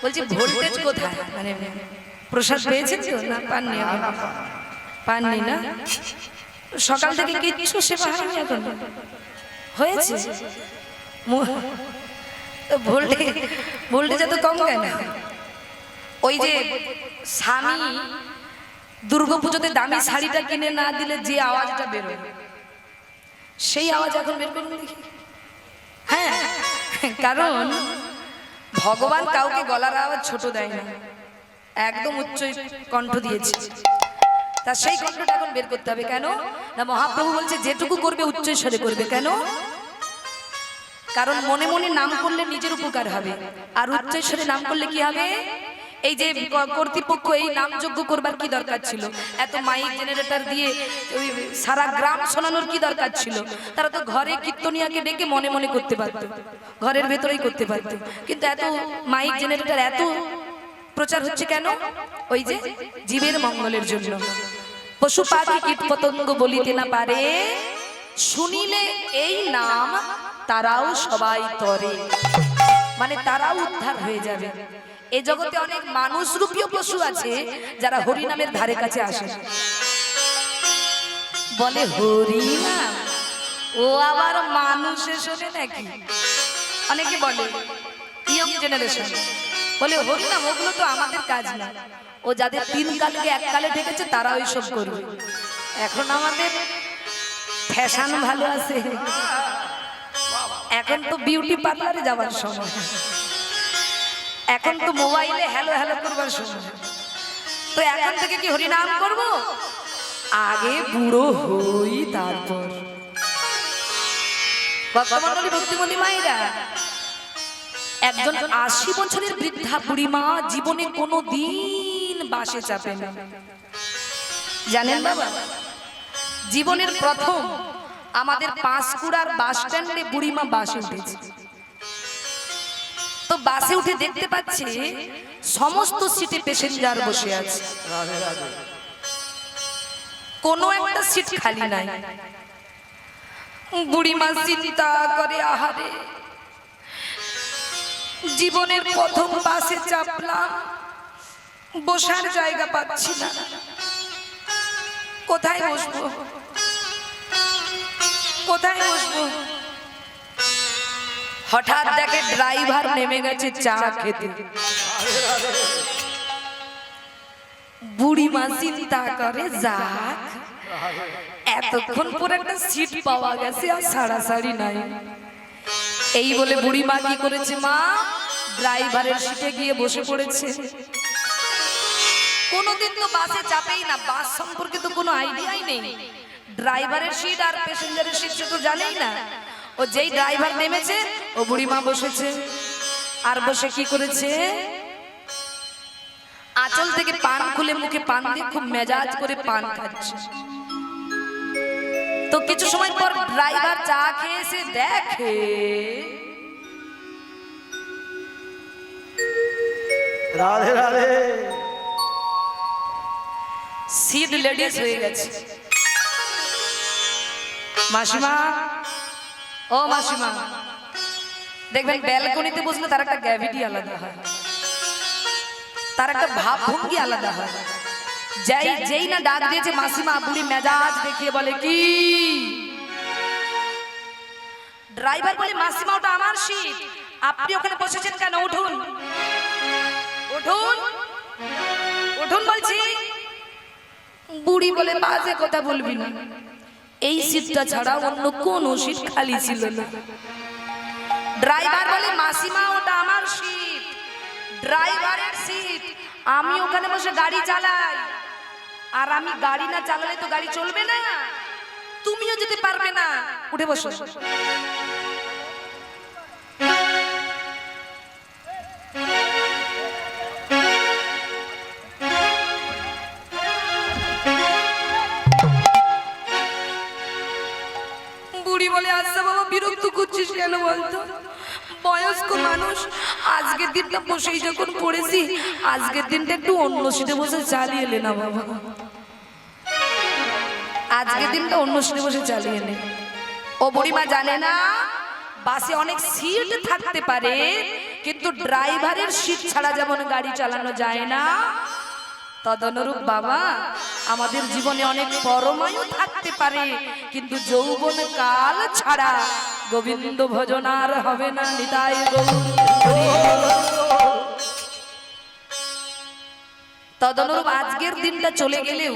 বলছি ভোল্টেজ কোথায়? মানে প্রসাদ পেয়েছেন তো না পাননি? পাননি না? সকাল থেকে কিছু সেবা হয়নি এখন? হয়েছে ভোল্টেজ এত কম কেন? ওই যে স্বামী দুর্গাপুজোতে দামি শাড়িটা কিনে না দিলে যে আওয়াজটা বেরোয়, সেই আওয়াজ এখন বের করুন দেখি। হ্যাঁ, কারণ ভগবান কাউকে গলার আওয়াজ ছোট দেয় না, একদম উচ্চ কণ্ঠ দিয়েছে। তা সেই কণ্ঠটা এখন বের করতে হবে। কেন না? মহাপ্রভু বলছে যেটুকু করবে উচ্চ স্বরে করবে। কেন? কারণ মনে মনে নাম করলে নিজের উপকার হবে, আর উচ্চ স্বরে নাম করলে কি হবে? এই যে কর্তৃপক্ষ এই নামযজ্ঞ করবার কি দরকার ছিল? এত মাইক জেনারেটর দিয়ে ওই সারা গ্রাম শোনানোর কি দরকার ছিল? তারা তো ঘরে কীর্তনিয়াকে ডেকে মনে মনে করতে পারত, ঘরের ভেতরেই করতে পারত। কিন্তু এত মাইক জেনারেটর এত প্রচার হচ্ছে কেন? ওই যে জীবের মঙ্গলের জন্য। পশু পাখি কীট পতঙ্গ বলিতে না পারে, শুনিলে এই নাম তারাও সবাই তরে। মানে তারাও উদ্ধার হয়ে যাবে। এই জগতে অনেক মানুষ রূপীয় পশু আছে যারা হরিনামের ধারে কাছে আসে, বলে হরিনাম, ও আবার মানুষে শোনে নাকি? অনেকে বলে, ইয়ং জেনারেশন বলে হরিনাম ওগুলো তো আমাদের কাজ না। ও যাদের তিন কালকে এক কালে ঠেকেছে তারা ওই সব করবে। এখন আমাদের ফ্যাশন ভালো আছে, এখন তো বিউটি পার্লারে যাবার সময়, এখন তো মোবাইলে হ্যালো হ্যালো করবার সময়। তো এখন থেকে কি হরিনাম করব? আগে বুড়ো হই তারপর। ভক্তমণ্ডলী, ভক্তিমতী মায়েরা, একজন ৮০ বছরের বৃদ্ধা বুড়িমা জীবনে কোনো দিন বাসে চাপে না, জানেন বাবা? জীবনের প্রথম আমাদের পাঁশকুড়ার বাস স্ট্যান্ডে বুড়িমা বাসে উঠেছে। তো বাসে উঠে দেখতে পাচ্ছে সমস্ত সিটে প্যাসেঞ্জার বসে আছে, কোনো একটা সিট খালি নাই। বুড়িমা চিন্তা করে, আহারে, জীবনের প্রথম বাসে চাপলাম, বসার জায়গা পাচ্ছি না, কোথায় বসবো, কোথায় বসবো? হঠাৎ দেখে ড্রাইভার নেমে গেছে চা খেতে। বুড়িমা চিন্তা করে, যাক এতক্ষণ পর একটা সিট পাওয়া গেছে, আর সাড়াসাড়ি নাই। এই বলে বুড়িমা কি করেছে? মা ড্রাইভারের সিটে গিয়ে বসে পড়েছে। কোনোদিন তো বাসে চাপেই না, বাস সম্পর্কে তো কোনো আইডিয়াই নেই। ড্রাইভারের সিট আর প্যাসেঞ্জারের সিট সে তো জানেই না। ও যেই ড্রাইভার নেমেছে ও বুড়িমা বসেছে, আর বসে কি করেছে? আঁচল থেকে পান খুলে মুখে পান দিয়ে খুব মেজাজ করে পান খাচ্ছে। তো কিছু সময় পর ড্রাইভার চা খেয়ে এসে দেখে রাধে রাধে সিট লেডিস হয়ে গেছে। মাসিমা, ও মাসিমা, দেখবেন ব্যালকনিতে বসলে তার একটা গ্র্যাভিটি আলাদা হয়, তার একটা ভাবভঙ্গি আলাদা হয়। যেই না ডাক দিয়েছে মাসিমা, বুড়ি মেজাজ দেখিয়ে বলে, কি? ড্রাইভার বলে, মাসিমা ওটা আমার সিট, আপনি ওখানে বসেছেন কেন? উঠুন, উঠুন, উঠুন বলছি। বুড়ি বলে, বাজে কথা বলবি না, এই সিটটা ছাড়া অন্য কোনো সিট খালি ছিল না। ড্রাইভার বলে, মাসিমা ওটা আমার সিট, ড্রাইভারের সিট, আমি ওখানে বসে গাড়ি চালাই, আর আমি গাড়ি না চালালে তো গাড়ি চলবে না, তুমিও যেতে পারবে না, উঠে বসো। বুড়ি বলে, আচ্ছা বাবা, বিরক্ত করছিস কেন বলতো? বয়স্ক মানুষ, আজকের দিনটা বসেই যখন পড়েছি, আজকের দিনটা একটু অন্য সিটে বসে চালিয়ে এলে না বাবা, আজকের দিনটা অন্য সিটে বসে চালিয়ে নে। ও বুড়িমা জানে না বাসে অনেক সিট থাকতে পারে, কিন্তু ড্রাইভারের সিট ছাড়া যেমন গাড়ি চালানো যায় না, তদনুরূপ বাবা আমাদের জীবনে অনেক পরমায়ু থাকতে পারে, কিন্তু যৌবন কাল ছাড়া গোবিন্দ ভজন আর হবে না। নিতাই গৌর। তদনুরূপ আজকের দিনটা চলে গেলেও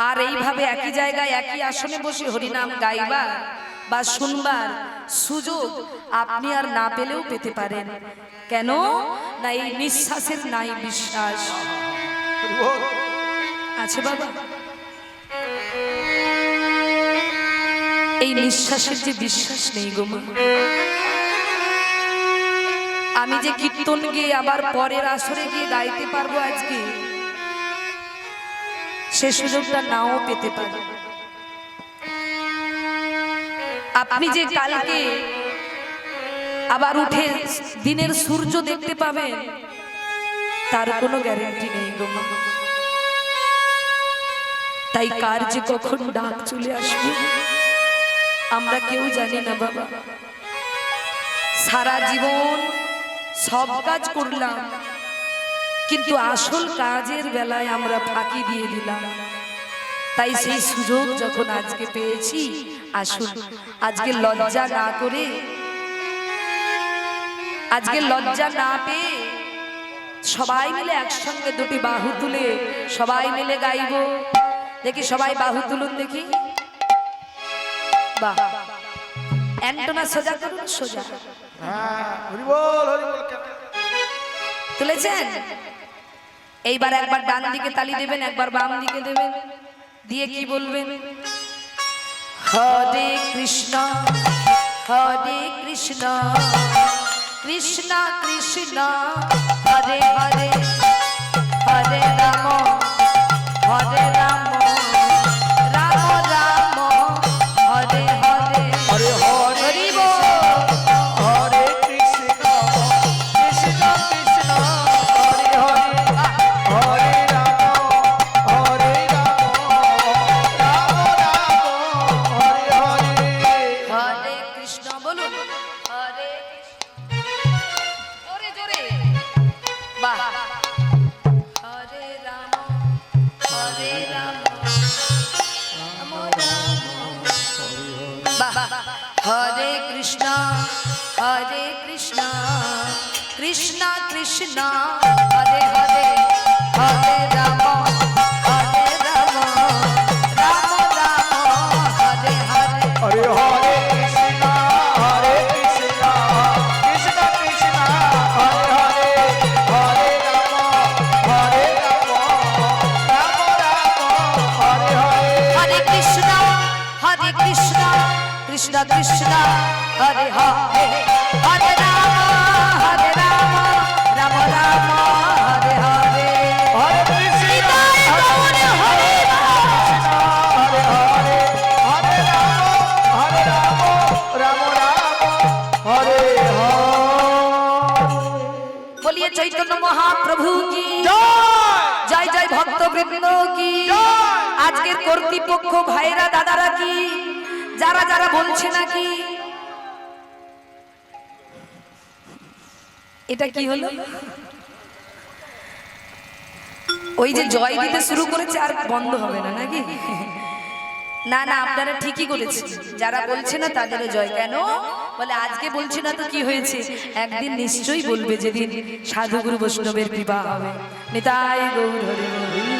আর এইভাবে একই জায়গায় একই আসনে বসে হরিনাম গাইবার বা শুনবার সুযোগ আপনি আর না পেলেও পেতে পারেন। কেন না এই নিঃশ্বাসের নাই বিশ্বাস আছে বাবা। এই নিঃশ্বাসের যে বিশ্বাস নেই গো মা। আমি যে কীর্তন গিয়ে আবার পরের আসরে গিয়ে গাইতে পারবো আজকে, সে সুযোগটা নাও পেতে পারি। আপনি যে কালকে আবার উঠে দিনের সূর্য দেখতে পাবেন, তার কোনো গ্যারান্টি নেই গো মা। তাই কার যে কখন ডাক চলে আসবে আমরা কেউ জানি না বাবা। সারা জীবন সব কাজ করলাম, কিন্তু আসল কাজের বেলায় আমরা ফাঁকি দিয়ে দিলাম। তাই সেই সুযোগ যখন আজকে পেয়েছি, আসুন আজকে লজ্জা না করে, আজকে লজ্জা না পেয়ে সবাই মিলে একসঙ্গে দুটি বাহু তুলে সবাই মিলে গাইব। দেখি সবাই বাহু তুলুন দেখি। বাহ, অ্যান্টোনা সোজা করুন, সোজা। হরি বল, হরি বল। তুলেছেন? এইবার একবার ডান দিকে তালি দেবেন, একবার বাম দিকে দেবেন, দিয়ে কি বলবেন? হরে কৃষ্ণ হরে কৃষ্ণ কৃষ্ণ কৃষ্ণ হরে হরে, হরে রাম হরে রাম রাম রাম হরে হরে। হরে হরে হরি বল। হরে কৃষ্ণ কৃষ্ণ কৃষ্ণ হরে হরে, হরে রাম হরে রাম রাম রাম হরে হরে। হরে কৃষ্ণ বলুন। হরে জোরে জোরে। বাহ। হরে রাম হরে রাম রাম রাম। বাহ। হরে কৃষ্ণ কৃষ্ণ কৃষ্ণ হরে হরে, হরে রাম রাম রাম হরে হরে। হরে হরে কৃষ্ণ হরে কৃষ্ণ কৃষ্ণ কৃষ্ণ হরে হরে, হরে রাম রাম রাম হরে হরে। হরে কৃষ্ণ কৃষ্ণ কৃষ্ণ হরে হরে, হরে রাম রাম রাম হরে হরে। হরে কৃষ্ণ হরে হরে হরে হরে, হরে রাম রাম রাম হরে হরে। বলিয়ে চৈতন্য মহাপ্রভু কি জয় জয়, জয় ভক্তবৃন্দ কি। আজকের কর্তৃপক্ষ ভাইরা দাদারা কি, যারা যারা বলছে নাকি। এটা কি হলো? ওই যে জয় দিতে শুরু করেছে আর বন্ধ হবে না নাকি? না না, আপনারা ঠিকই করেছেন। যারা বলছে না তাদেরও জয়। কেন বলে আজকে বলছি না তো কি হয়েছে, একদিন নিশ্চয়ই বলবে যেদিন সাধুগুরু বৈষ্ণবের বিবাহ হবে। নিতাই গৌর হরি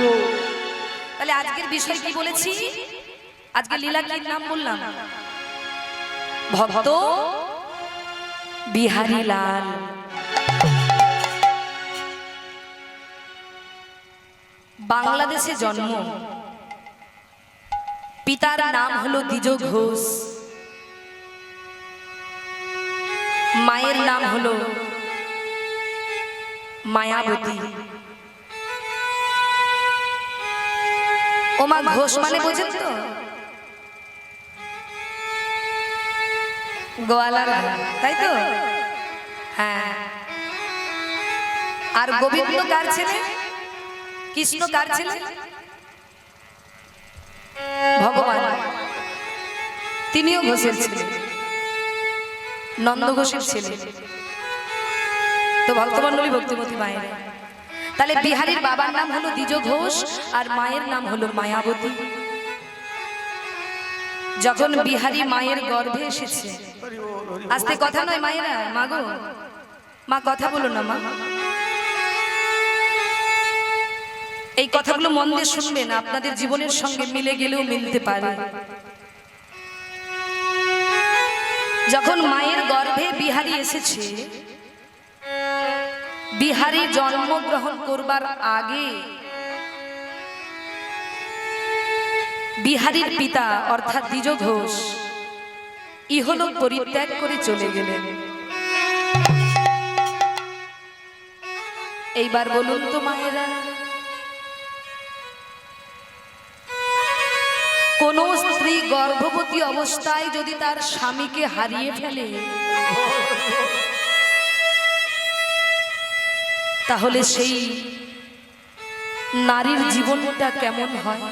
বল। তাহলে আজকের বিষয় কি বলেছি? আজকে লীলা কি নাম বললাম? ভক্ত বিহারী লাল। বাংলাদেশে জন্ম, পিতার নাম হলো দ্বিজ ঘোষ, মায়ের নাম হলো মায়াবতী। ওমা ঘোষ মানে বোঝেন তো? গোয়ালার, তাই তো? হ্যাঁ। আর গোবিন্দ কার ছেলে? কৃষ্ণ কার ছেলে? ভগবান। তিনিও ঘোষের ছেলে, নন্দ ঘোষের ছেলে। তো ভক্তমণ্ডলী ভক্তিমতী মায়ের, তাহলে বিহারীর বাবার নাম হলো দ্বিজ ঘোষ আর মায়ের নাম হলো মায়াবতী। যখন বিহারী মায়ের গর্ভে এসেছে, আস্তে কথা নয় মায়েরা, মাগো মা কথা বলো না মা, এই কথাগুলো মন দিয়ে শুনবেন, আপনাদের জীবনের সঙ্গে মিলে গেলেও মিলতে পারে। যখন মায়ের গর্ভে বিহারী এসেছে, বিহারী জন্মগ্রহণ করবার আগে বিহারীর পিতা অর্থাৎ দ্বিজ ঘোষ ইহলোক পরিত্যাগ করে চলে গেলেন। এইবার বলুন তো মায়েরা, কোন স্ত্রী গর্ভবতী অবস্থায় যদি তার স্বামীকে হারিয়ে ফেলে, তাহলে সেই নারীর জীবনটা কেমন হয়?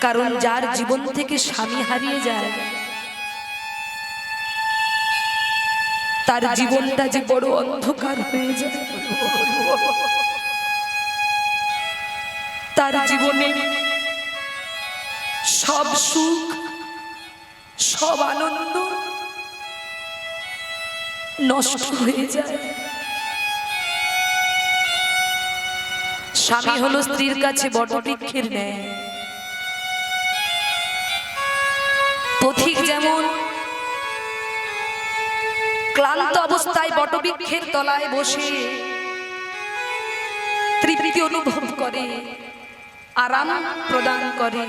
কারণ যার জীবন থেকে স্বামী হারিয়ে যায়, তার জীবনটা যে বড় অন্ধকার হয়ে যায়। তার জীবনে সব সুখ, সব আনন্দ নষ্ট হয়ে যায়। স্বামী হলো স্ত্রীর কাছে বটবৃক্ষের ন্যায়। পথিক যেমন ক্লান্ত অবস্থায় বটবৃক্ষের তলায় বসে তৃপ্তি অনুভব করে, আরাম প্রদান করে,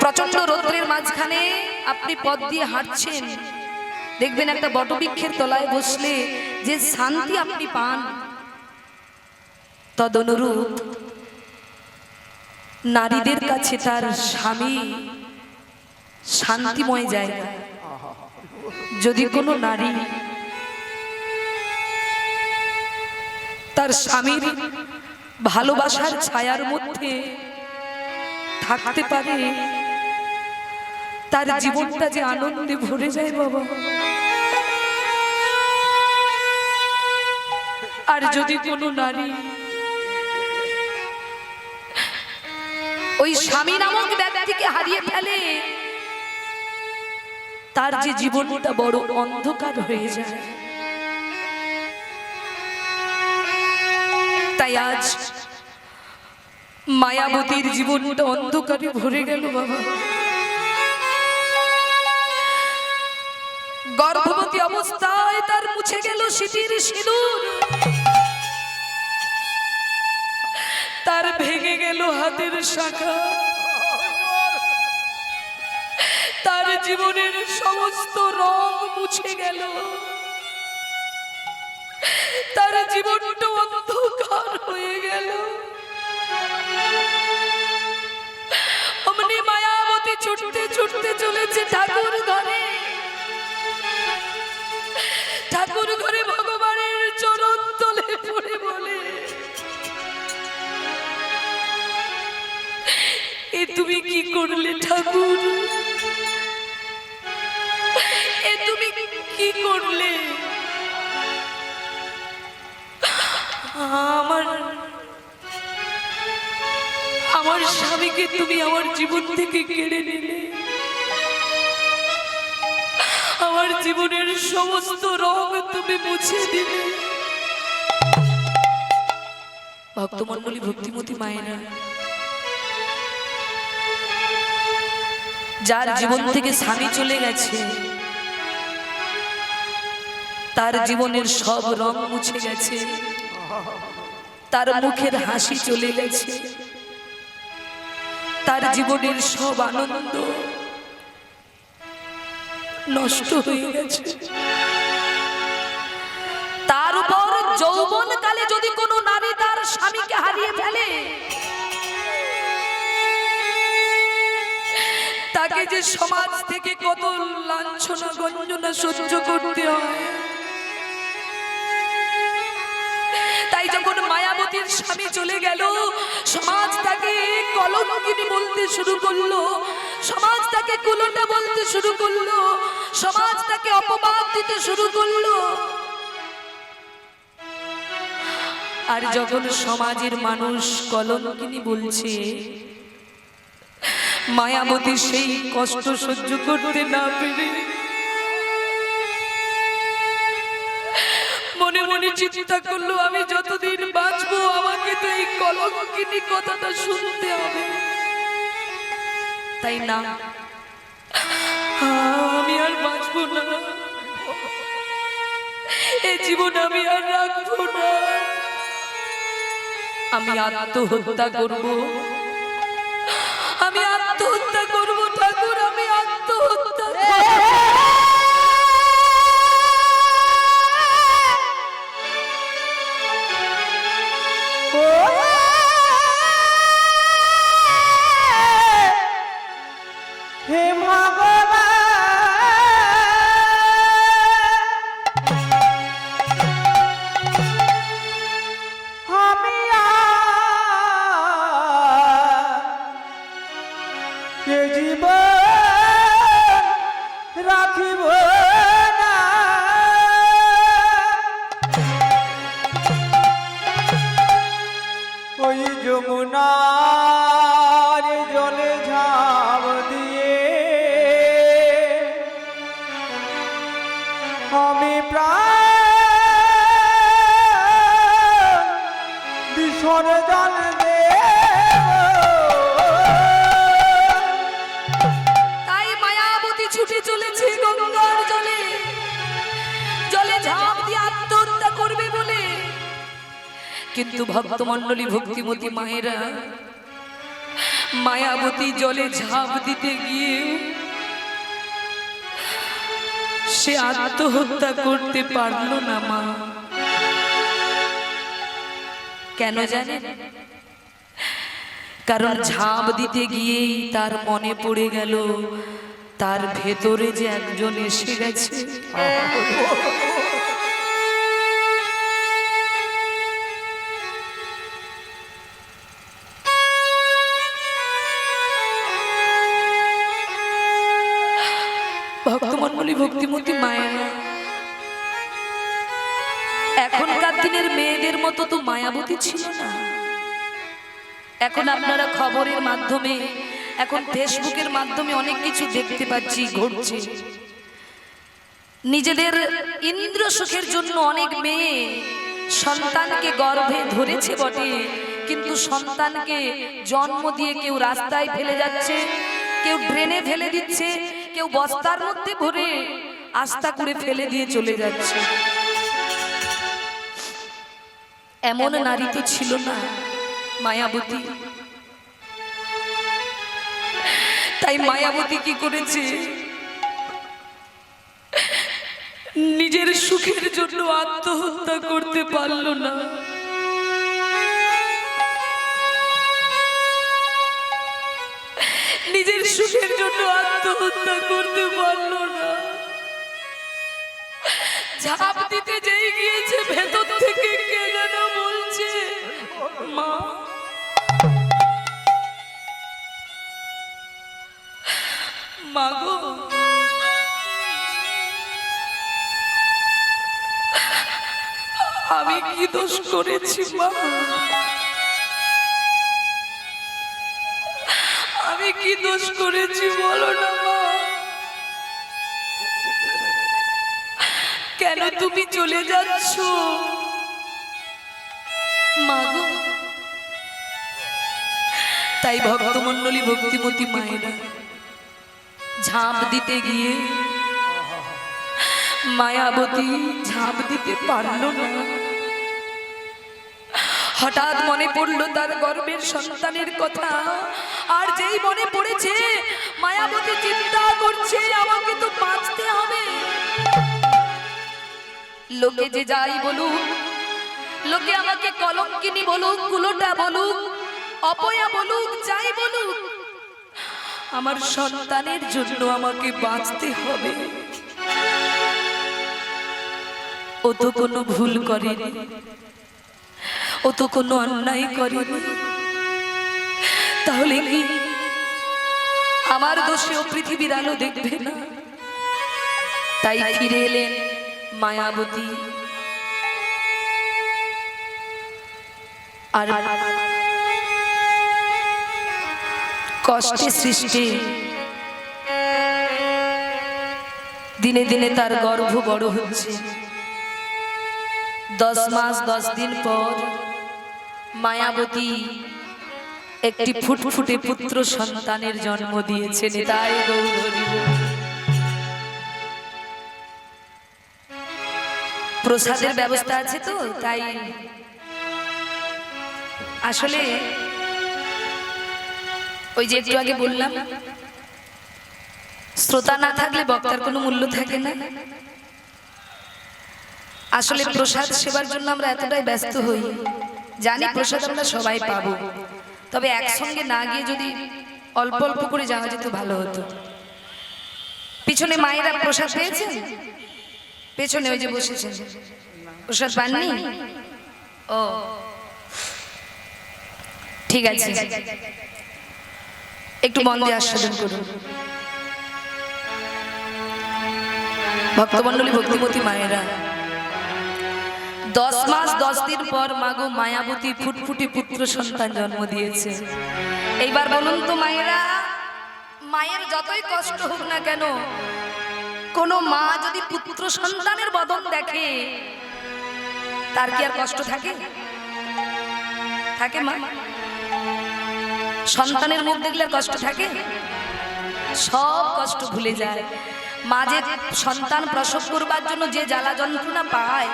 প্রচন্ড রৌদ্রের মাঝখানে আপনি পথ দিয়ে হাঁটছেন, দেখবেন একটা বটবৃক্ষের তলায় বসলে যে শান্তি আপনি পান, তদনুরূপ নারীদের কাছে তার স্বামী শান্তিময় জায়গা। যদি কোনো নারী তার স্বামীর ভালোবাসার ছায়ার মধ্যে থাকতে পারে, তার জীবনটা যে আনন্দে ভরে যায় বাবা। আর যদি কোনো নারী ওই স্বামী নামক ব্যক্তিকে হারিয়ে ফেলে, তার যে জীবনটা বড় অন্ধকার হয়ে যায়। তাই আজ মায়াবতীর জীবনটা অন্ধকারে ভরে গেল বাবা। গর্ভবতী অবস্থায় তার মুছে গেল সিঁথির সিঁদুর, তার ভেঙে গেল হাতের শাখা, তার জীবনের সমস্ত রং মুছে গেল, তার জীবনটা অন্ধকার হয়ে গেল। অমনি মায়াবতী ছুটতে ছুটতে চলেছে ঠাকুর ঘরে। ঠাকুর ঘরে ভগবানের চরণ তলে পড়ে বলে, এ তুমি কি করলে ঠাকুর? এ তুমি কি করলে? আমার স্বামীকে তুমি আমার জীবন থেকে কেড়ে নিলে, আমার জীবনের সমস্ত রং তুমি মুছে দিলে। ভক্তমণ্ডলী ভক্তিমতী মায়েরা, যার জীবন থেকে স্বামী চলে গেছে, তার জীবনের সব রং মুছে গেছে, তার মুখের হাসি চলে গেছে, তার জীবনের সব আনন্দ নষ্ট হয়ে গেছে। তার উপর যৌবন কালে যদি কোনো নারী তার স্বামীকে হারিয়ে ফেলে, তাকে যে সমাজ থেকে কত লাঞ্ছনা গঞ্জনা সহ্য করতে হয়। তাই যখন মায়াবতীর স্বামী চলে গেল, সমাজ তাকে কলঙ্কিনী বলতে শুরু করলো, সমাজ তাকে কুলোটা বলতে শুরু করলো, সমাজ তাকে অপবাদ দিতে শুরু করলো। আর যখন সমাজের মানুষ কলঙ্কিনী বলছে, মায়াবতী সেই কষ্ট সহ্য করতে না পেরে মনে মনে চিন্তা করলো, আমি যতদিন বাঁচবো আমাকে তো এই কলঙ্কিনী কথাটা শুনতে হবে। তাই না, আমি আর বাঁচবো না, এই জীবন আমি আর রাখবো না, আমি আত্মহত্যা করব, আমি আত্মহত্যা করব ঠাকুর, আমি আত্মহত্যা করব। হে ভগবান, আমি এ জীবন রাখিব না, ওই যমুনার জলে ঝাঁপ দিয়ে আমি প্রাণ বিসর্জন তাই মায়াবতী ছুটে চলেছে গঙ্গার জলে, জলে ঝাঁপ দিয়ে আত্মহত্যা করবে বলে। কিন্তু ভক্তমণ্ডলী, ভক্তিমতী মায়েরা, মায়াবতী জলে ঝাঁপ দিতে গিয়ে সে আত্মহত্যা করতে পারল না। মা কেন জানেন? কারণ ঝাঁপ দিতে গিয়েই তার মনে পড়ে গেল তার ভেতরে যে একজন এসে গেছে। ভক্তমণ্ডলী, ভক্তিমতী মায়েরা, এখনকার দিনের মেয়েদের মতো তো মায়াবতী ছিল না। এখন আপনারা খবরের মাধ্যমে, এখন ফেসবুকের মাধ্যমে অনেক কিছু দেখতে পাচ্ছি ঘটছে। নিজেদের ইন্দ্র সুখের জন্য অনেক মেয়ে সন্তানকে গর্ভে ধরেছে বটে, কিন্তু সন্তানকে জন্ম দিয়ে কেউ রাস্তায় ফেলে যাচ্ছে, কেউ ড্রেনে ফেলে দিচ্ছে, কেউ বস্তার মধ্যে ভরে আস্থা করে ফেলে দিয়ে চলে যাচ্ছে। এমন নারী তো ছিল না মায়াবতী। তাই মায়াবতী কি করেছে? নিজের সুখের জন্য আত্মহত্যা করতে পারল না। নিজের সুখের জন্য আত্মহত্যা করতে পারল না। ঝাঁপ দিতে যেই গিয়েছে, ভেতর থেকে কে যেন বলছে, মা, মাগো, আমি কি দোষ করেছি মা? আমি কি দোষ করেছি বলো না মা? কেন তুমি চলে যাচ্ছ মাগো? তাই ভক্তমণ্ডলী, ভক্তিমতী মায়েরা ঝাঁপ দিতে গিয়ে মায়াবতী ঝাঁপ দিতে পারল না। হঠাৎ মনে পড়ল তার গর্ভের সন্তানের কথা, আর যেই মনে পড়েছে মায়াবতী চিন্তা করছে, আমাকে তো বাঁচতে হবে। লোকে যে যাই বলুক, লোকে আমাকে কলঙ্কিনী বলুক, কুলোটা বলুক, অপয়া বলুক, যাই বলুক, আমার সন্তানের জন্য আমাকে বাঁচতে হবে। ও তো কোনো ভুল করেনি, ও তো কোনো অন্যায় করেনি, তাহলে কি আমার দোষেও পৃথিবীর আলো দেখবে না, তাই ফিরে এলেন মায়াবতী। আর কষ্টে সৃষ্টি দিনে দিনে তার গর্ভ বড় হচ্ছে। 10 মাস 10 দিন পর মায়াবতী একটি ফুটফুটে পুত্র সন্তানের জন্ম দিয়েছেন। তাই গৌরী প্রসাদের ব্যবস্থা আছে তো, তাই আসলে ওই যে একটু আগে বললাম, শ্রোতা না থাকলে বক্তার কোনো মূল্য থাকে না। আসলে প্রসাদ সেবার জন্য আমরা এতটাই ব্যস্ত হই, জানি প্রসাদ আমরা সবাই পাবো, তবে একসঙ্গে না গিয়ে যদি অল্প অল্প করে যাওয়া যেত ভালো হতো। পিছনে মায়েরা প্রসাদ পেয়েছেন? পেছনে ওই যে বসেছেন, প্রসাদ পাননি? ও ঠিক আছে, একটু মন দিয়ে আস্বাদন করুন। ভক্তমণ্ডলী, ভক্তিমতী মায়েরা, 10 মাস 10 দিন পর মাগো মায়াবতী ফুটফুটে পুত্র সন্তান জন্ম দিয়েছে। এইবার বলুন তো মায়েরা, মায়ের যতই কষ্ট হোক না কেন, কোন মা যদি পুত্র সন্তানের বদন দেখে তার কি আর কষ্ট থাকে? থাকে মা? সন্তানের মুখ দেখলে কষ্ট থাকে? সব কষ্ট ভুলে যায়। মা যে সন্তান প্রসব করবার জন্য যে জ্বালা যন্ত্রণা পায়,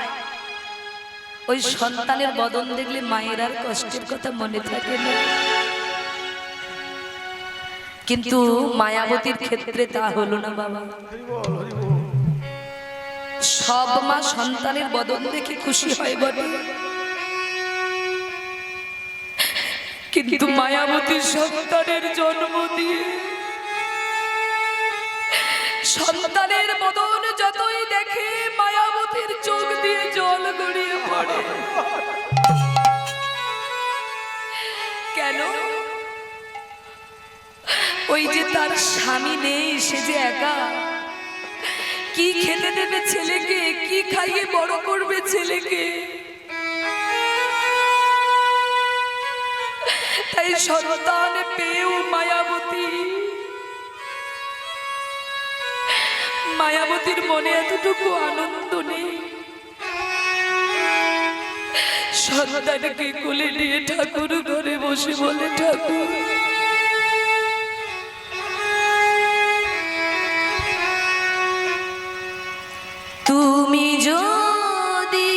ওই সন্তানের বদন দেখলে মায়ের আর কষ্টের কথা মনে থাকে না। কিন্তু মায়াবতীর ক্ষেত্রে তা হলো না বাবা। সব মা সন্তানের বদন দেখে খুশি হয় বটে, কিন্তু মায়াবতীর সন্তানের জন্ম দিয়ে সন্তানের বদন যতই দেখে মায়াবতীর চোখ দিয়ে জল গড়িয়ে পড়ে। কেন? ওই যে তার স্বামী নেই, সে যে একা, কি খেতে দেবে ছেলেকে, কি খাইয়ে বড় করবে ছেলেকে। তাই সন্তান পেয়েও মায়াবতীর মনে এতটুকু আনন্দ নেই। সন্তানকে কোলে নিয়ে ঠাকুর ঘরে বসে বলে, ঠাকুর তুমি যদি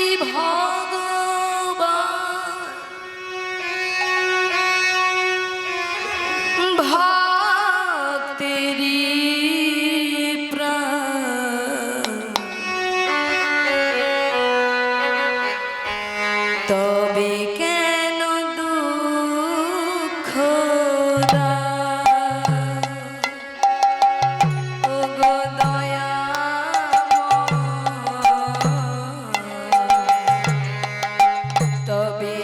ভক্তেরি প্রাণ, তবে কেন দুঃখ তবে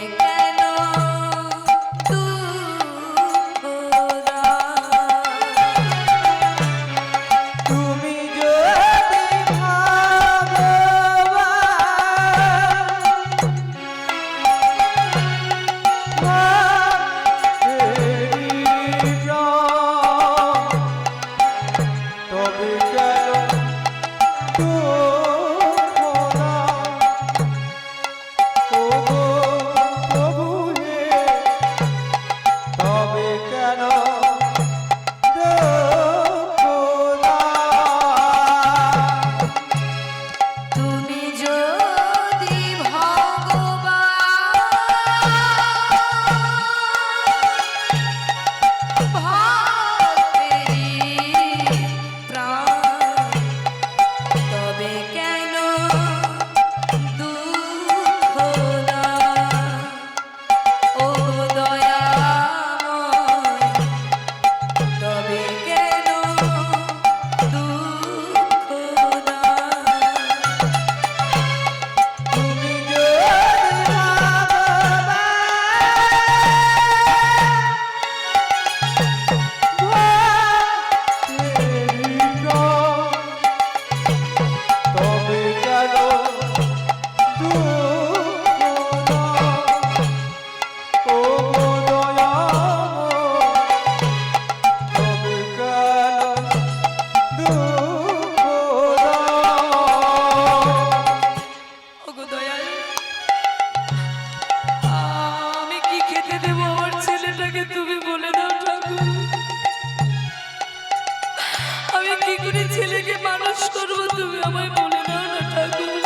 তুমি আমায় বলে দাও না ঠাকুর,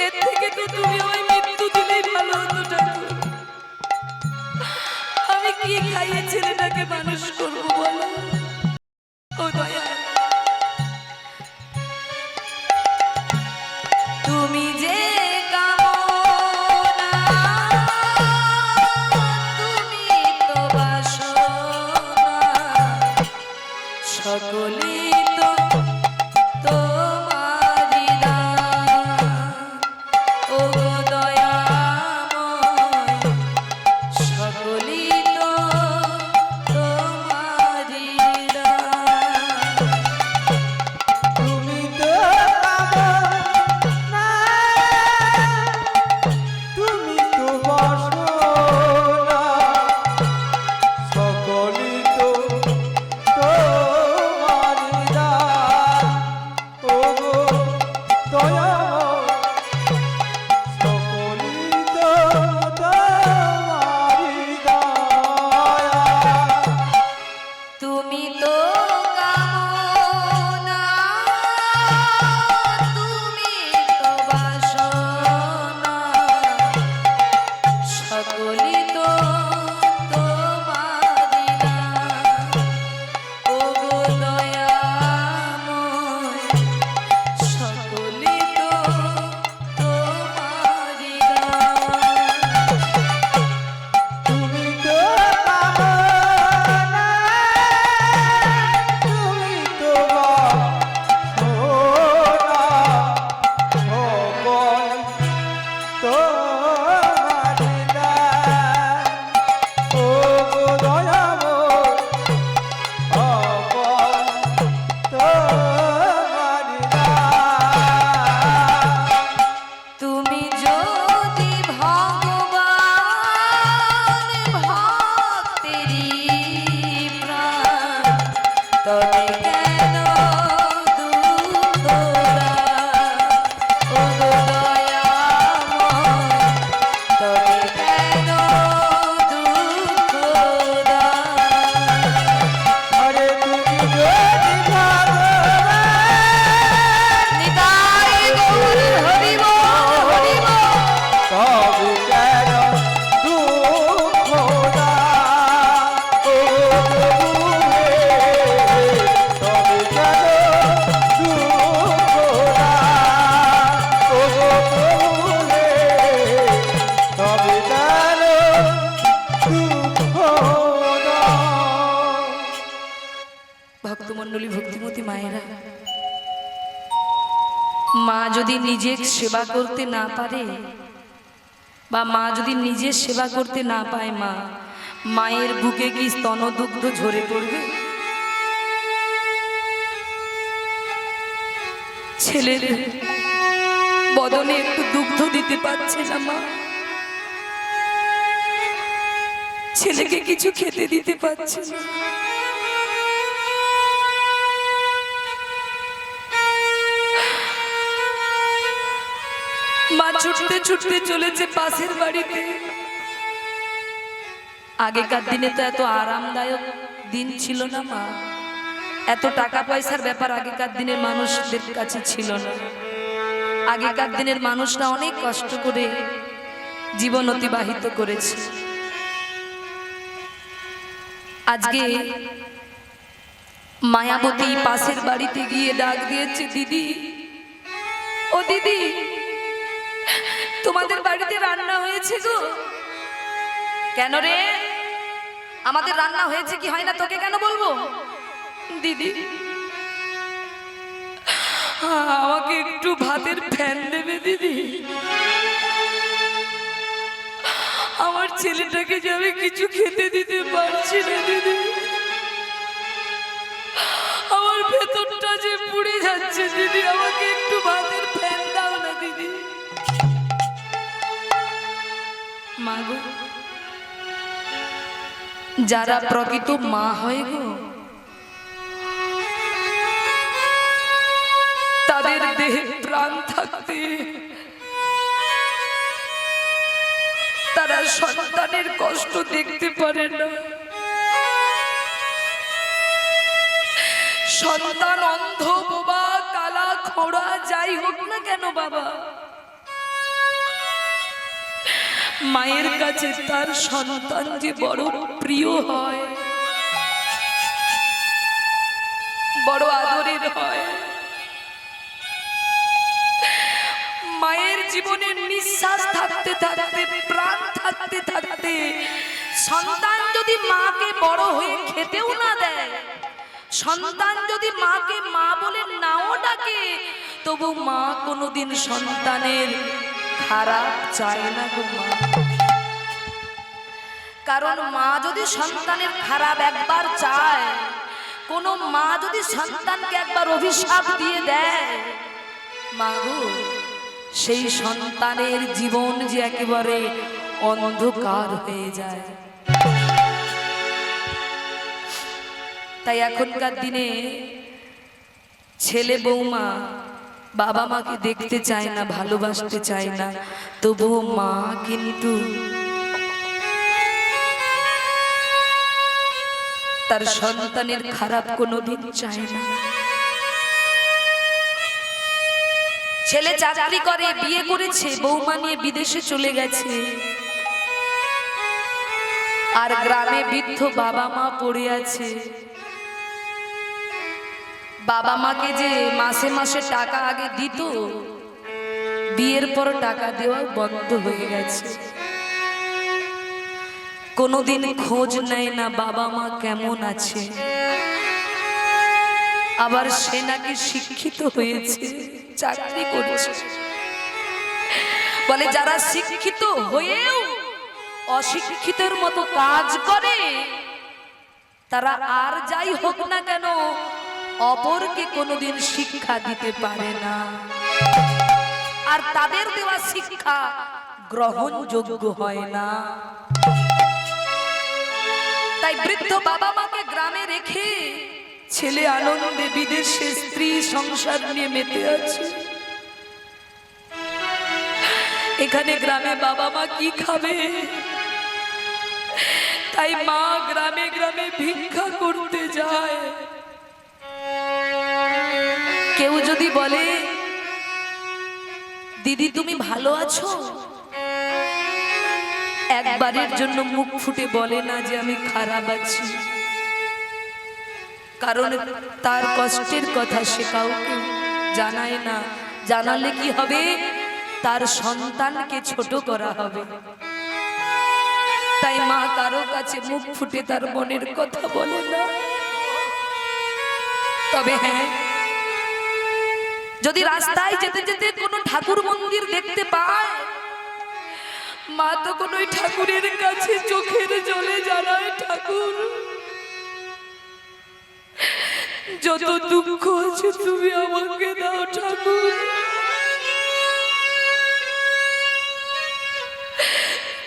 এর থেকে তো তুমি আমায় মৃত্যু দিলেই ভালো হতো ঠাকুর। আমি কি খাইয়ে ছেলেটাকে মানুষ করবো বলো? ও দয়া, তুমি যে কামনা, তুমি তো বাসনা, সকলেই তো তোমারই দান। ও দয়াময়, সকলেই তো তোমারই দান। তুমি তো কামনা, তুমি তো বাসনা, সকলই তো তোমারই দান। ওগো দয়াময়, সকলই তো তোমারই দয়া। তুমি তো কামনা, তুমি তো বাসনা, সকলই তো তোমারই দান। ওগো দয়াময়, সকলই তো তোমারই দান। তুমি তো কামনা, তুমি তো বাসনা, সকল তোমারই দান। ওগো দয়াময়, সকল তোমারই দান। তুমি যদি ভগবান ভক্তেরই প্রাণ, তবে কেন দুঃখ দাও? ওগো দয়াময়, তবে কেন দুঃখ দাও? আরে তুমি যদি ভগবান, নিতাই গৌর হরি বল, হরি বল। তবে কেন দুঃখ দাও? ও প্রভু হে, তবে কেন দুঃখ দাও? ও প্রভু হে, তবে কেন দুঃখ দাও? ভক্তমণ্ডলী, ভক্তিমতী মায়েরা, মা যদি নিজে সেবা করতে না পারে বা মা যদি নিজের সেবা করতে না পায়, মায়ের বুকে কি স্তনদুগ্ধ ঝরে পড়বে? ছেলের বদনে একটু দুগ্ধ দিতে পারছে না মা, ছেলেকে কিছু খেতে দিতে পারছে না। মা ছুটতে ছুটতে চলেছে পাশের বাড়িতে। আগেকার দিনে তো এত আরামদায়ক দিন ছিল না মা, এত টাকা পয়সার ব্যাপার আগেকার দিনের মানুষদের কাছে ছিল না। আগেকার দিনের মানুষরা অনেক কষ্ট করে জীবন অতিবাহিত করেছে। আজকে মায়াবতী পাশের বাড়িতে গিয়ে ডাক দিয়েছে, দিদি, ও দিদি, তোমাদের বাড়িতে রান্না হয়েছে গো। কেন রে, আমাদের রান্না হয়েছে কি হয় না তোকে কেন বলবো? দিদি, আমাকে একটু ভাতের ফ্যান দেবে দিদি? আমার ছেলেটাকে যে আমি কিছু খেতে দিতে পারছি না দিদি, আমার ভেতরটা যে পুড়ে যাচ্ছে দিদি, আমাকে একটু ভাতের ফ্যান দাও না দিদি। মা গো, যারা প্রকৃত মা হয় গো, তাদের দেহে প্রাণ থাকতে তারা সন্তানের কষ্ট দেখতে পারে না। সন্তান অন্ধ বোবা কালা খোড়া যাই হোক না কেন বাবা, মায়ের কাছে তার সন্তান যে বড় প্রিয় হয়, বড় আদরের হয়। মায়ের জীবনের নিঃশ্বাস থাকতে থাকতে প্রাণ থাকতে থাকতে সন্তান যদি মাকে বড় হয়ে খেতেও না দেয়, সন্তান যদি মাকে মা বলে নাও ডাকে, তবু মা কোনোদিন সন্তানের খারাপ চায় না গো মা। কারণ মা যদি সন্তানের খারাপ একবার চায়, কোনো মা যদি সন্তানকে একবার অভিশাপ দিয়ে দেয়, মা গো সেই সন্তানের জীবন যে একেবারে অন্ধকার হয়ে যায়। তাই এখনকার দিনে ছেলে বৌমা বাবা মাকে দেখতে চায় না, ভালোবাসতে চায় না, তবুও মা কিন্তু তার সন্তানের খারাপ কোনোদিন চায় না। ছেলে চাকরি করে, বিয়ে করেছে, বৌমা নিয়ে বিদেশে চলে গেছে, আর গ্রামে বৃদ্ধ বাবা মা পড়ে আছে। বাবা মাকে যে মাসে মাসে টাকা আগে দিত, বিয়ের পর টাকা দেওয়া বন্ধ হয়ে গেছে। কোনোদিন খোঁজ নেয় না বাবা মা কেমন আছে। আবার সে নাকি শিক্ষিত হয়েছে, চাকরি করেছে। বলে যারা শিক্ষিত হয়েও অশিক্ষিতের মতো কাজ করে, তারা আর যাই হোক না কেন অপরকে কোনোদিন শিক্ষা দিতে পারে না, আর তাদের দেওয়া শিক্ষা গ্রহণযোগ্য হয় না। তাই বৃদ্ধ বাবা মাকে গ্রামে রেখে ছেলে আনন্দে বিদেশে স্ত্রী সংসার নিয়ে মেতে আছে। এখানে গ্রামে বাবা মা কি খাবে? তাই মা গ্রামে গ্রামে ভিক্ষা করতে যায়। কেউ যদি বলে দিদি তুমি ভালো আছো, একবারের জন্য মুখ ফুটে বলে না যে আমি খারাপ আছি, কারণ তার কষ্টের কথা সে কাউকে জানায় না। জানালে কি হবে? তার সন্তানকে ছোট করা হবে। তাই মা কারো কাছে মুখ ফুটে তার মনের কথা বলে না। তবে হ্যাঁ, যদি রাস্তায় যেতে যেতে কোনো ঠাকুর মন্দির দেখতে পায়, মা তখন ওই ঠাকুরের কাছে চোখের জলে জানায়, ঠাকুর যত দুঃখ আছে তুমি আমাকে দাও ঠাকুর,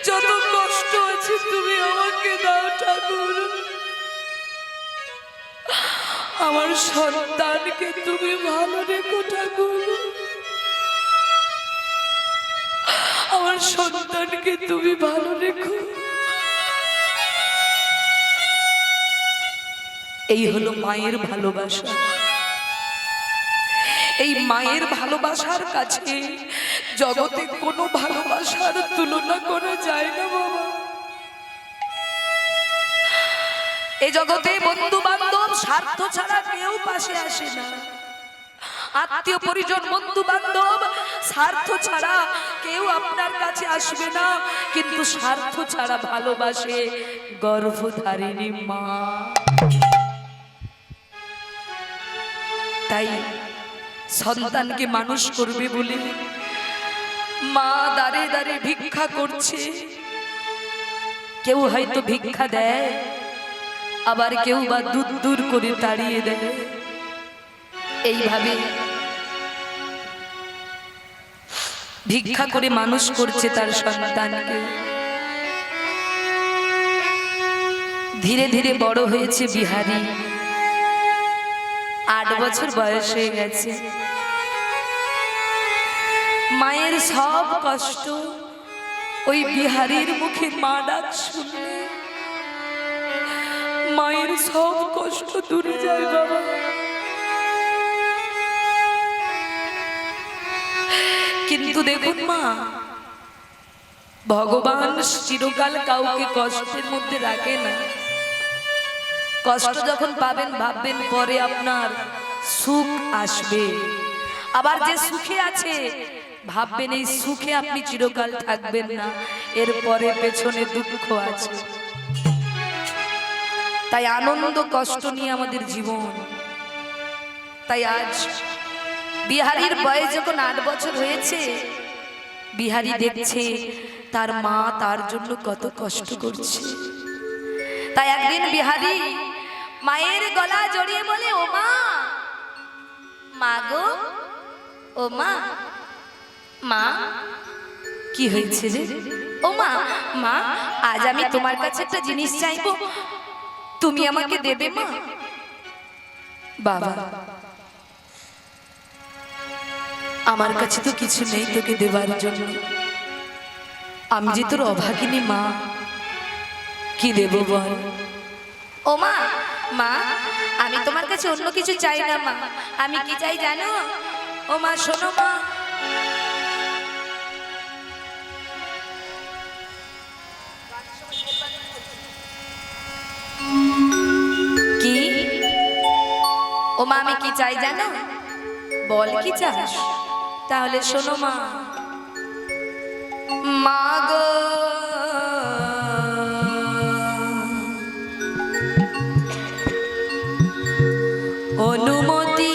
যত কষ্ট আছে তুমি আমাকে দাও ঠাকুর, আমার সন্তানকে তুমি ভালো রেখো ঠাকুর, আমার সন্তানকে তুমি ভালো রেখো। এই হলো মায়ের ভালোবাসা। এই মায়ের ভালোবাসার কাছে জগতে কোনো ভালোবাসার তুলনা করা যায় না বাবা। এই জগতে বন্ধু বান্ধব স্বার্থ ছাড়া কেউ পাশে আসে না। আত্মীয় পরিজন বন্ধু বান্ধব স্বার্থ ছাড়া কেউ আপনার কাছে আসবে না, কিন্তু স্বার্থ ছাড়া ভালোবাসে গর্ভধারিণী মা। তাই সন্তানকে মানুষ করবে বলে মা দাঁড়ে দাঁড়ে ভিক্ষা করছে। কেউ হয়তো ভিক্ষা দেয়, আবার কেউ বা দূর দূর করে তাড়িয়ে দেয়। এইভাবে ভিক্ষা করে মানুষ করছে তার সন্তানকে। ধীরে ধীরে বড় হয়েছে বিহারী। 8 বছর বয়স হয়ে গেছে। মায়ের সব কষ্ট ওই বিহারীর মুখে মা ডাক শুনলে মায়ের সব কষ্ট দূরে যায় বাবা। কিন্তু দেখুন মা, ভগবান চিরকাল কাউকে কষ্টের মধ্যে রাখে না। কষ্ট যখন পাবেন ভাববেন পরে আপনার সুখ আসবে, আবার যে সুখে আছে ভাববেন এই সুখে আপনি চিরকাল থাকবেন না, এরপরে পেছনে দুঃখ আছে। তাই আনন্দ কষ্ট নিয়ে আমাদের জীবন। তাই আজ বিহারীর বয়স যখন 8 বছর হয়েছে, বিহারী দেখছে তার মা তার জন্য কত কষ্ট করছে। তাই একদিন বিহারী মায়ের গলা জড়িয়ে বলে, ও মা, মা গো, ও মা, মা কি হয়েছে রে? ও মা, মা আজ আমি তোমার কাছে একটা জিনিস চাইবো, তুমি আমাকে দেবে মা? বাবা, আমার কাছে তো কিছু নেই তোকে দেবার জন্য, আমি যে তোর অভাগিনী মা, কি দেব বল? ও মা, মা আমি তোমার কাছে অন্য কিছু চাই না মা, আমি কি চাই জানো? ও মা শোনো মা, কি? ও মা আমি কি চাই জানো? বল কি চাস? তাহলে শোনো মা, মা গো অনুমতি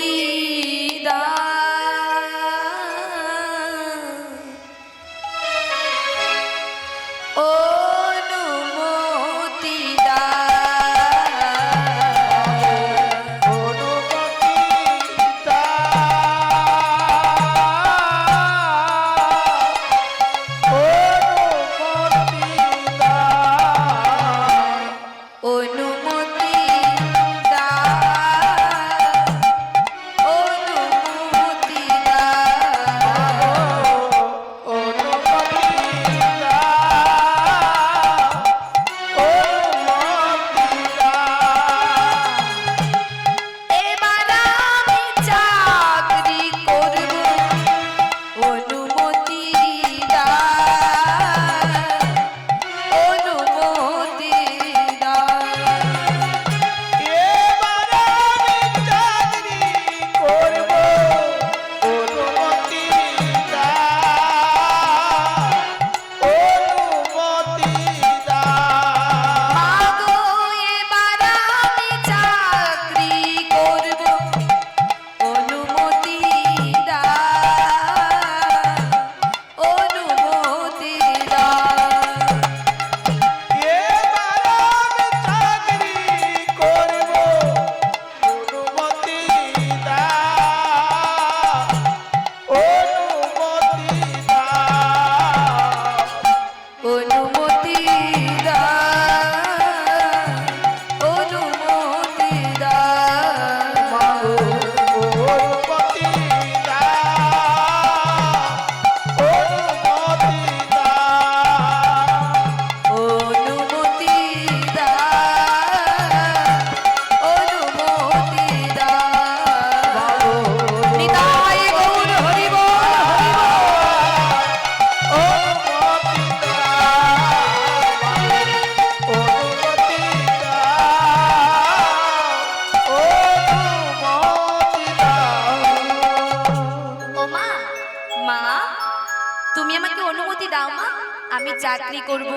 আমি চাকরি করব।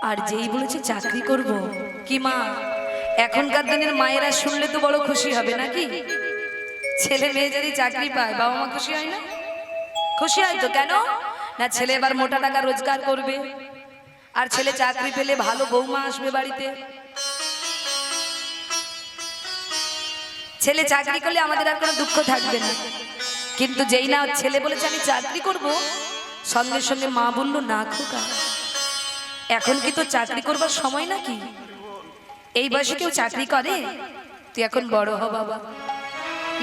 আর যেই বলেছে চাকরি করব, কি মা এখনকার দিনের মায়েরা শুনলে তো বড় খুশি হবে নাকি? ছেলে মেয়ে যদি চাকরি পায় বাবা মা খুশি হয় না? খুশি হয় তো। কেন না, ছেলে এবার মোটা টাকা রোজগার করবে, আর ছেলে চাকরি পেলে ভালো বৌমা আসবে বাড়িতে। ছেলে চাকরি করলে আমাদের আর কোনো দুঃখ থাকবে না। কিন্তু যেই না ছেলে বলেছে আমি চাকরি করব, সঙ্গে সঙ্গে মা বলল না খোকা, এখন কি তো চাকরি করবার সময় নাকি? এই বয়সে কেউ চাকরি করে? তুই এখন বড় হ বাবা,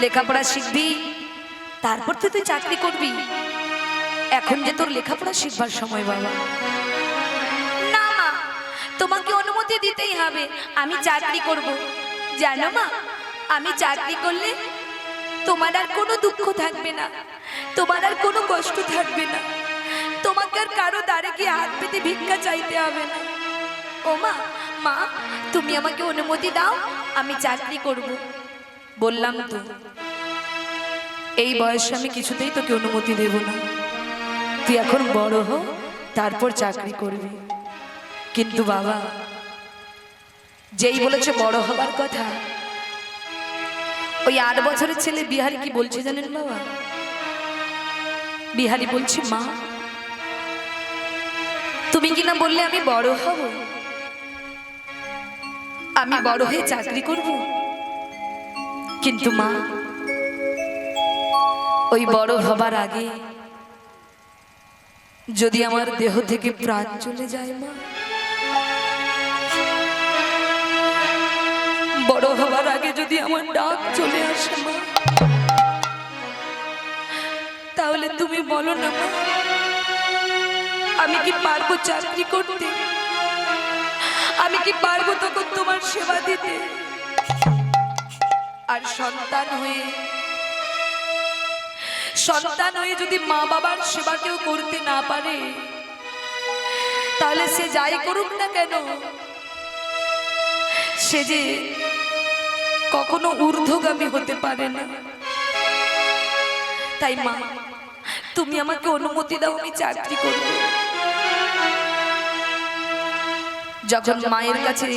লেখাপড়া শিখবি, তারপর তুই চাকরি করবি। এখন যে তোর লেখাপড়া শিখবার সময় বাবা। না মা, তোমাকে অনুমতি দিতেই হবে, আমি চাকরি করব। জানো মা, আমি চাকরি করলে তোমার আর কোনো দুঃখ থাকবে না, তোমার আর কোনো কষ্ট থাকবে না, তোমাকে আর কারো দ্বারে গিয়ে হাত পেতে ভিক্ষা চাইতে হবে না। ও মা, মা তুমি আমাকে অনুমতি দাও, আমি চাকরি করব। বললাম তো এই বয়সে আমি কিছুতেই তোকে অনুমতি দেব না, তুই এখন বড় হ, তারপর চাকরি করবি। কিন্তু বাবা যেই বলেছে বড় হবার কথা, ওই 8 বছরের ছেলে বিহারি কি বলছে জানেন বাবা? বিহারি বলছে, মা তুমি কি না বললে আমি বড় হব, আমি বড় হয়ে চাকরি করব, কিন্তু মা ওই বড় হবার আগে যদি আমার দেহ থেকে প্রাণ চলে যায় মা, বড় হবার আগে যদি আমার ডাক চলে আসে মা, তাহলে তুমি বলো না মা, আমি কি পারবো চাকরি করতে? আমি কি পারবো তখন তোমার সেবা দিতে? আর সন্তান হয়ে যদি মা বাবার সেবা কেউ করতে না পারে, তাহলে সে যাই করুক না কেন, সে যে কখনো ঊর্ধ্বগামী হতে পারে না। তাই মা তুমি আমাকে অনুমতি দাও, আমি চাকরি করব। যখন মায়ের কাছে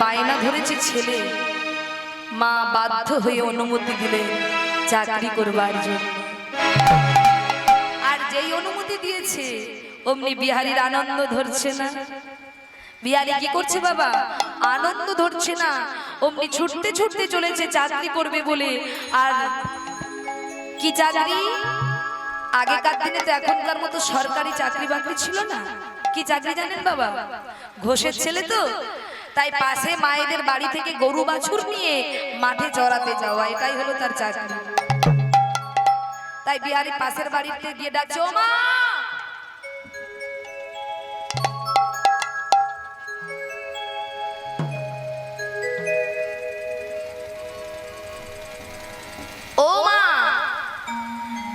বায়না ধরেছে ছেলে, মা বাধ্য হয়ে অনুমতি দিলেন চাকরি করবার জন্য। আর যেই অনুমতি দিয়েছে অমনি বিহারীর আনন্দ ধরছে না। বিহারী কি করছে বাবা? আনন্দ ধরছে না, অমনি ছুটতে ছুটতে চলেছে চাকরি করবে বলে। আর কি চাকরি? আগেকার দিনে তো এখনকার মতো সরকারি চাকরি বাকরি ছিল না। কি চাকরি জানেন বাবা? ঘোষের ছেলে তো, তাই পাশে মায়েদের বাড়ি থেকে গরু বাছুর নিয়ে মাঠে চড়াতে যাওয়া, এটাই হলো তার চাকরি। তাই বিহারী পাশের বাড়িতে গিয়ে ডাকছে, ও মা, ও মা,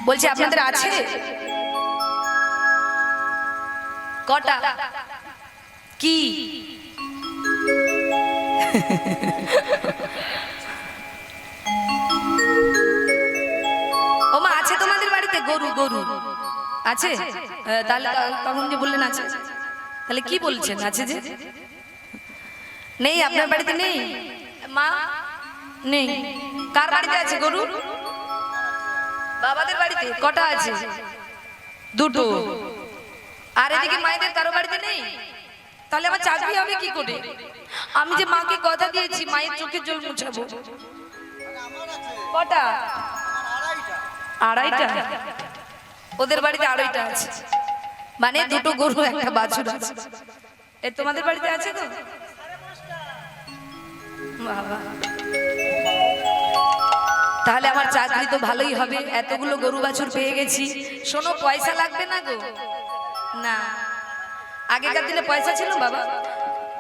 বলছি আপনাদের আছে কটা? কি ও মা, আছে তোমাদের বাড়িতে গরু? গরু আছে? তাহলে তখন যে বললেন আছে, তাহলে কি বলছেন আছে যে? নেই আপনার বাড়িতে? নেই মা, নেই। কার বাড়িতে আছে গরু? বাবাদের বাড়িতে। কটা আছে? দুটো। আর এদিকে মায়েদের কারো বাড়িতে নেই? তাহলে আমার চাকরি হবে কি করে? আমি যে মাকে কথা দিয়েছি মায়ের চোখের জল মুছাবো। কটা? আড়াইটা। ওদের বাড়িতে আড়াইটা আছে, মানে দুটো গরু একটা বাছুর আছে। এ তোমাদের বাড়িতে আছে তো? বাবা, তাহলে আমার চাকরি তো ভালোই হবে, এতগুলো গরু বাছুর পেয়ে গেছি। শোনো, পয়সা লাগবে না গো? না, আগেকার দিনে পয়সা ছিল বাবা,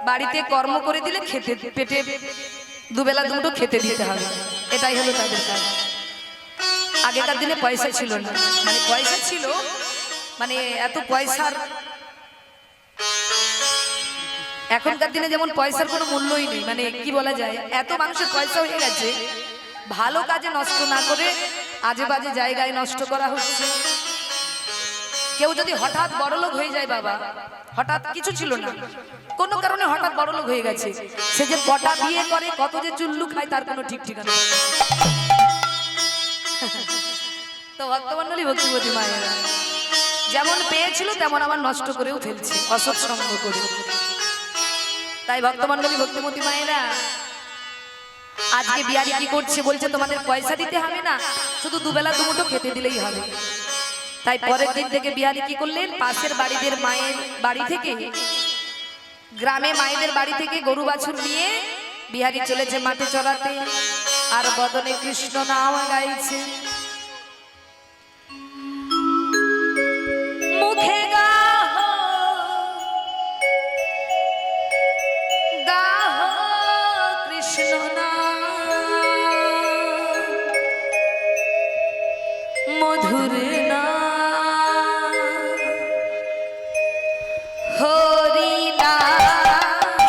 বাড়িতে কর্ম করে দিলে খেতে, পেটে দুবেলা দুটো খেতে দিতে হবে, এটাই হলো তাদের কাজ। আগেকার দিনে পয়সা ছিল না, মানে পয়সা ছিল, মানে এত পয়সার, এখনকার দিনে যেমন পয়সার কোনো মূল্যই নেই, মানে কি বলা যায়, এত মানুষের পয়সা হয়ে গেছে, ভালো কাজে নষ্ট না করে আজে বাজে জায়গায় নষ্ট করা হচ্ছে। কেউ যদি হঠাৎ বড়লোক হয়ে যায় বাবা, হঠাৎ কিছু ছিল না, কোনো কারণে হঠাৎ বড়লোক হয়ে গেছে, সে যে কটা বিয়ে করে, কত যে চুল্লু খায়, তার কোনো ঠিক ঠিকানা। তো ভক্তমণ্ডলী, ভক্তিবতী মায়েরা যেমন পেয়েছিল তেমন আমার নষ্ট করেও ফেলছে, অসৎসঙ্গ করে। তাই ভক্তমণ্ডলী, ভক্তিবতী মায়েরা, আজকে বিহারী কি করছে? বলছে তোমাদের পয়সা দিতে হবে না, শুধু দুবেলা দুমুঠো খেতে দিলেই হবে। তাই পরের দিন থেকে বিহারী কি করলেন? পাশের বাড়িদের মায়ের বাড়ি থেকে, গ্রামে মায়েদের বাড়ি থেকে গরু বাছুর নিয়ে বিহারী চলেছে মাঠে চড়াতে, আর বদনে কৃষ্ণ নাম গাইছে। মুখে গাহ গাহ কৃষ্ণ নাম, মধুর নাম হরি নাম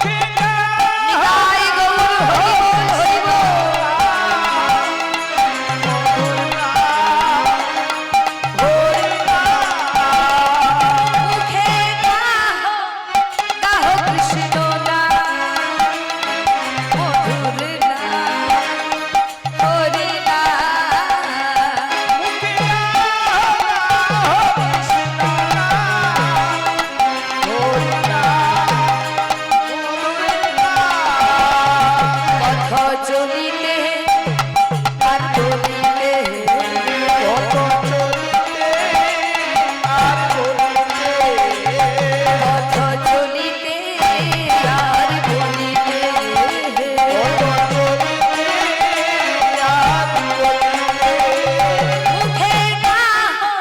নিতাই গৌর হরি বল হরি বল মুখে গাহো গাহো কৃষ্ণ নাম মধুর নাম হরি চলিতে আর বলিতে পথ চলিতে আর বলিতে মুখে গাহো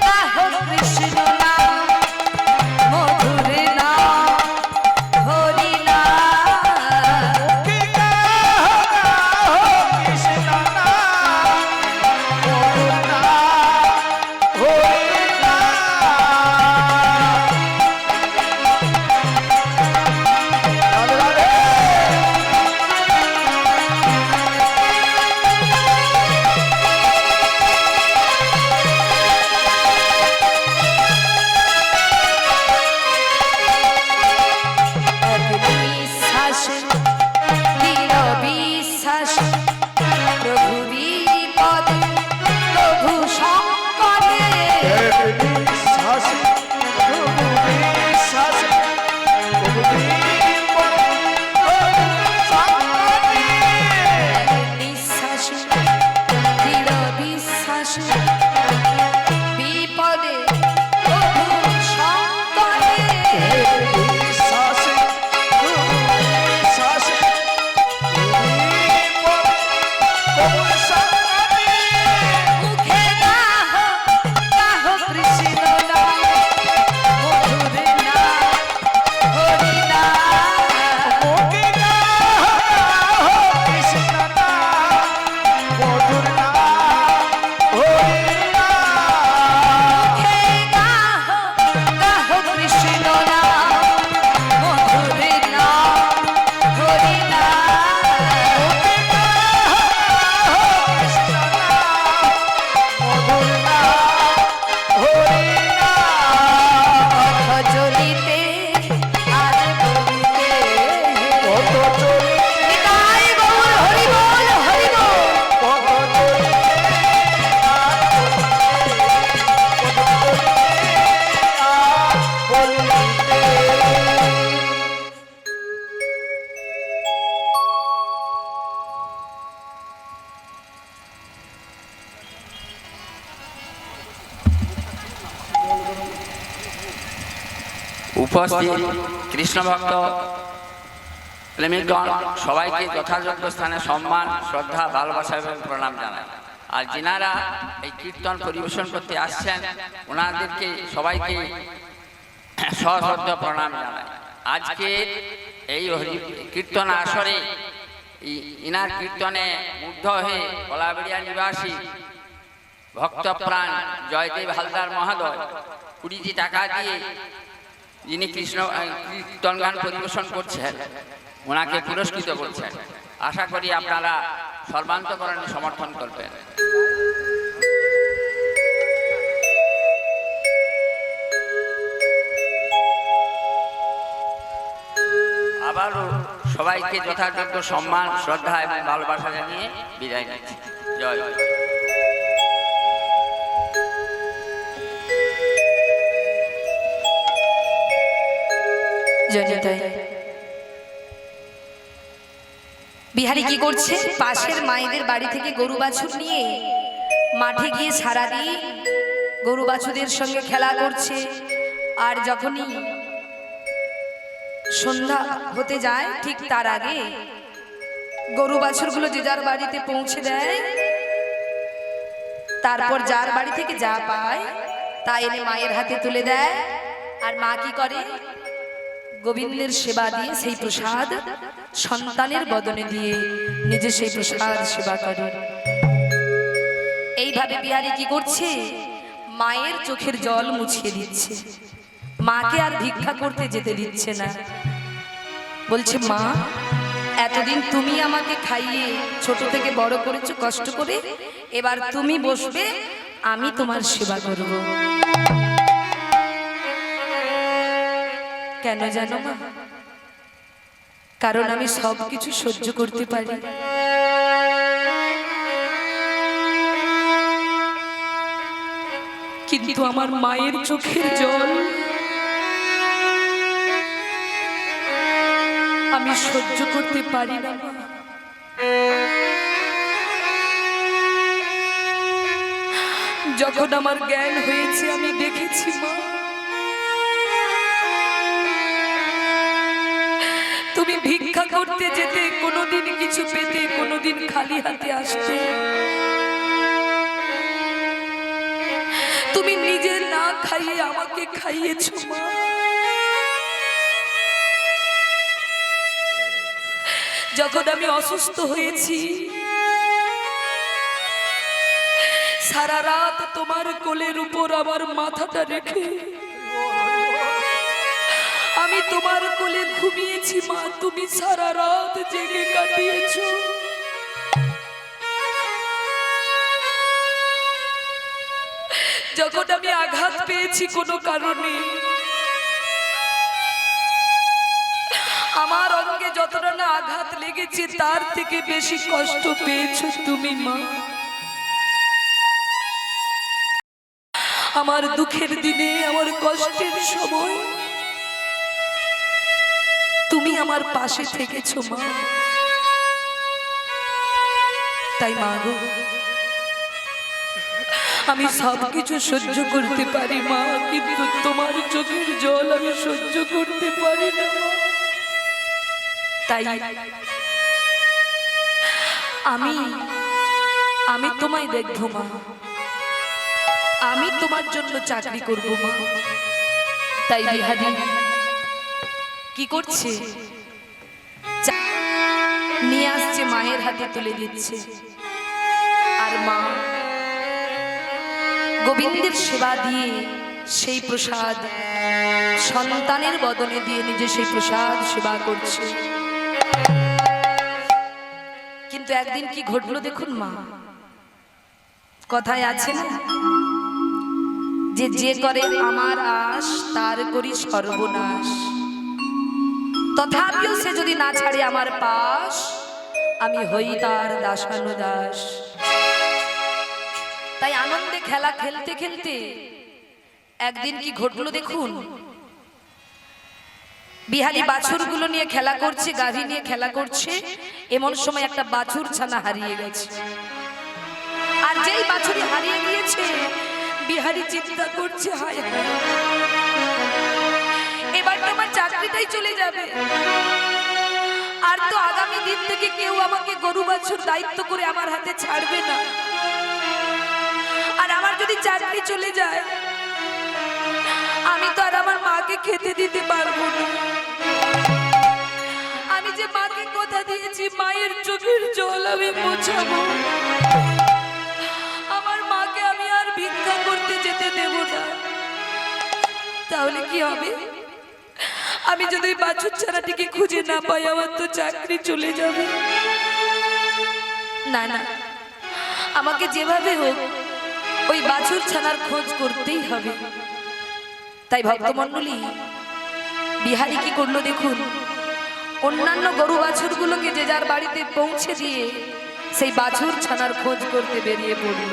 গাহো কৃষ্ণ নাম মধুর নাম হরি নাম বিশ্বাস দৃঢ় বিশ্বাস প্রভুরি পদে প্রভু শঙ্করে বিশ্বাস দৃঢ় বিশ্বাস বিপদে প্রভু শঙ্করে মুখে গাহো গাহো কৃষ্ণ নাম মধুর নাম হরি নাম মুখে গাহো গাহো কৃষ্ণ নাম মধুর নাম হরি পথ চলিতে আর বলিতে নিতাই গৌর হরি বল হরি বল উপস্থিত কৃষ্ণ ভক্ত প্রেমিকগণ সবাইকে যথাযোগ্য স্থানে সম্মান শ্রদ্ধা ভালোবাসা এবং প্রণাম জানাই। আর যিনারা এই কীর্তন পরিবেশন করতে আসছেন ওনাদেরকে সবাইকে সশ্রদ্ধ প্রণাম জানাই। আজকে এই কীর্তন আসরে ইনার কীর্তনে মুগ্ধ হয়ে কলাবেড়িয়া নিবাসী ভক্তপ্রাণ জয়দেব হালদার মহোদয় 20টি টাকা দিয়ে যিনি কৃষ্ণ কীর্তন গান পরিবেশন করছেন ওনাকে পুরস্কৃত করছেন। আশা করি আপনারা সর্বান্তকরণে সমর্থন করবেন। আবারও সবাইকে যথাযোগ্য সম্মান শ্রদ্ধা এবং ভালোবাসা জানিয়ে বিদায় নিচ্ছি। জয় জয়। জনিতাই বিহারি কি করছে? পাশের মায়েদের বাড়ি থেকে গরু বাছুর নিয়ে মাঠে গিয়ে সারাদিন গরু বাছুরদের সঙ্গে খেলা করছে। আর যখনই সন্ধ্যা হতে যায় ঠিক তার আগে গরু বাছুরগুলো যে যার বাড়িতে পৌঁছে দেয়। তারপর যার বাড়ি থেকে যা পায় তা এনে মায়ের হাতে তুলে দেয়। আর মা কি করে? গোবিন্দের সেবা দিয়ে সেই প্রসাদ সন্তানের বদনে দিয়ে নিজে সেই প্রসাদ সেবা করে। এইভাবে বিহারি কি করছে, মায়ের চোখের জল মুছিয়ে দিচ্ছে, মাকে আর ভিক্ষা করতে যেতে দিচ্ছে না। বলছে, মা এতদিন তুমি আমাকে খাইয়ে ছোট থেকে বড় করেছো কষ্ট করে, এবার তুমি বসবে, আমি তোমার সেবা করব। কেন জানো মা? কারণ আমি সব কিছু সহ্য করতে পারি। কিন্তু আমার মায়ের চোখের জল আমি সহ্য করতে পারি না। যখন আমার জ্ঞান হয়েছে আমি দেখেছি মা, তুমি ভিক্ষা করতে যেতে, কোনোদিন কিছু পেতে, কোনোদিন খালি হাতে আসতে। তুমি নিজে না খাইয়ে আমাকে খাইয়েছো মা। যখন আমি অসুস্থ হয়েছি, সারা রাত তোমার কোলের উপর আমার মাথাটা রেখে আমি তোমার কোলে ঘুমিয়েছি মা। তুমি সারা রাত জেগে কাটিয়েছো। যখন আমি আঘাত পেয়েছি কোনো কারণে, আমার অঙ্গে যতটা না আঘাত লেগেছে তার থেকে বেশি কষ্ট পেয়েছো তুমি মা। আমার দুঃখের দিনে, আমার কষ্টের সময় তুমি আমার পাশে থেকেছো মা। তাই মা গো, আমি সব কিছু সহ্য করতে পারি মা, কিন্তু তোমার চোখের জল আমি সহ্য করতে পারি না মা। তাই আমি তোমায় দেখবো মা, আমি তোমার জন্য চাকরি করব মা। তাই বিহারি কি করছে, নিয়ে আসছে, মায়ের হাতে তুলে দিচ্ছে। আর মা গোবিন্দের সেবা দিয়ে সেই প্রসাদ সন্তানের বদনে দিয়ে নিজে সেই প্রসাদ সেবা করছে। কিন্তু একদিন কি ঘটলো দেখুন মা, কথায় আছে না যে যে করে আমার আশ তার করি সর্বনাশ। তথাপিও সে যদি না ছাড়ে আমার পাশ, আমি হই তার দাসানুদাস। তাই আনন্দে খেলা খেলতে খেলতে একদিন কি ঘটলো দেখুন, বিহারি বাছুরগুলো নিয়ে খেলা করছে, গাভী নিয়ে খেলা করছে। এমন সময় একটা বাছুর ছানা হারিয়ে গেছে। আর যেই বাছুরি হারিয়ে গিয়েছে, বিহারি চিন্তা করছে, হায় হায়, এবার তো আমার চাকরিটাই চলে যাবে। আর তো আগামী দিন থেকে কেউ আমাকে গরু বাছুর দায়িত্ব করে আমার হাতে ছাড়বে না। আর আমার যদি চাকরি চলে যায়, আমি তো আর আমার মাকে খেতে দিতে পারবো না। আমি যে মাকে কথা দিয়েছি মায়ের চোখের জল আমি মোছাবো, আমার মাকে আমি আর ভিক্ষা করতে যেতে দেব না। তাহলে কি হবে? আমি যদি বাছুর ছানাটিকে খুঁজে না পাই, আমার তো চাকরি চলে যাবে। না না, আমাকে যেভাবে হোক ওই বাছুর ছানার খোঁজ করতেই হবে। তাই ভক্তমণ্ডলী, বিহারি কি করলো দেখুন, অন্যান্য গরু বাছুরগুলোকে যে যার বাড়িতে পৌঁছে দিয়ে সেই বাছুর ছানার খোঁজ করতে বেরিয়ে পড়ল।